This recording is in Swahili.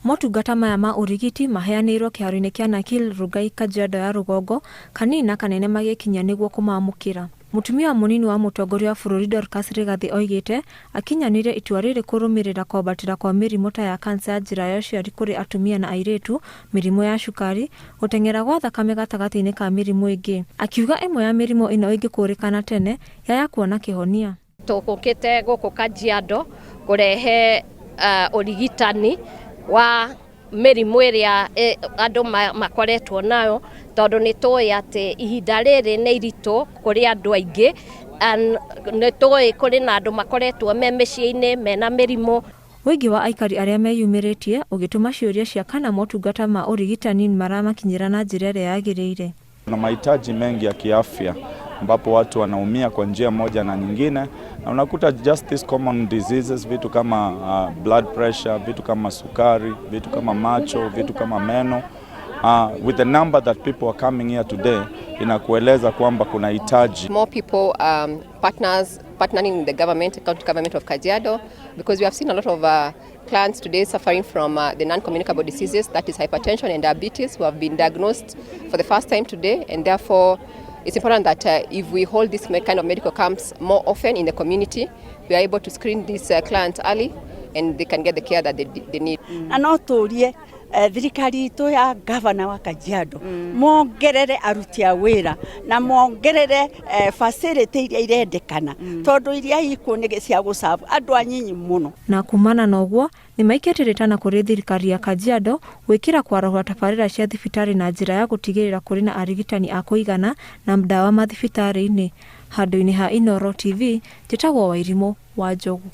Motungata maya ma ũrigiti maheanĩirwo kĩharo-inĩ kĩa Nakil Rugai Kajiado ya rũgongo, kanini na kanene magĩkinya nĩguo kũmamũkĩra. Mũtumia mũnini wa mũtongoria wa bũrũri Dorcas Rigathi oigĩte akinyanĩire itua rĩrĩ kũrũmĩrĩra kwambatĩra kwa mĩrimũ ta ya kansa ya njĩra ya ũciari kũrĩ atumia na airĩtu, mĩrimũ ya cukari, gũteng'era gwa thakame gatagatĩ-inĩ ka mĩrimũ ĩngĩ. Akiuga ĩmwe ya mĩrimũ ĩno ĩngĩkũrĩkana tene ya kuona kĩhonia. Tũkũkĩte gũkũ Kajiado kũrehe ũrigitani wa mĩrimũ ĩrĩa andũ makoretwo nayo, tondũ nĩ tũĩ atĩ ihinda rĩrĩ nĩ iritũ kũrĩ andũ aingĩ, nĩ tũĩ kũrĩ na andũ makoretwo me mĩciĩ-inĩ mena mĩrimũ. Ũingĩ wa aikari arĩa meyumĩrĩtie ũgĩtũma ciũria cia kana motungata ma ũrigitani maramakinyĩra na njĩra ĩrĩa yagĩrĩire. Na mahitaji mengi ya kiafya ambapo watu wanaumia kwa njia moja na nyingine, na unakuta just these common diseases, vitu kama blood pressure, vitu kama sukari, vitu kama macho, vitu kama meno. With the number that people are coming here today, inakueleza kwamba kuna hitaji. More people partnering with the government, county government of Kajiado, because we have seen a lot of clients today suffering from the non-communicable diseases, that is hypertension and diabetes, who have been diagnosed for the first time today, and therefore it's important that if we hold this kind of medical camps more often in the community, we are able to screen these clients early and they can get the care that they need. Anoturie thirikari itu ya governor wa Kajiado mongerere aruti a wĩra na mongerere facility iria irendekana, tondu iria ikuo nĩ cia gũcabu andũ anyinyi mũno. Na kumana na ũguo nĩ maikĩtĩrĩtana kũrĩ thirikari ya Kajiado gwĩkĩra kwarahũra tabarĩra cia thibitarĩ na njĩra ya gũtigĩrĩra kũrĩ na arigitani a kũigana na ndawa mathibitarĩ-inĩ. Handũ-inĩ ha Inooro TV, njĩtagwo Wairimũ wa Njogu.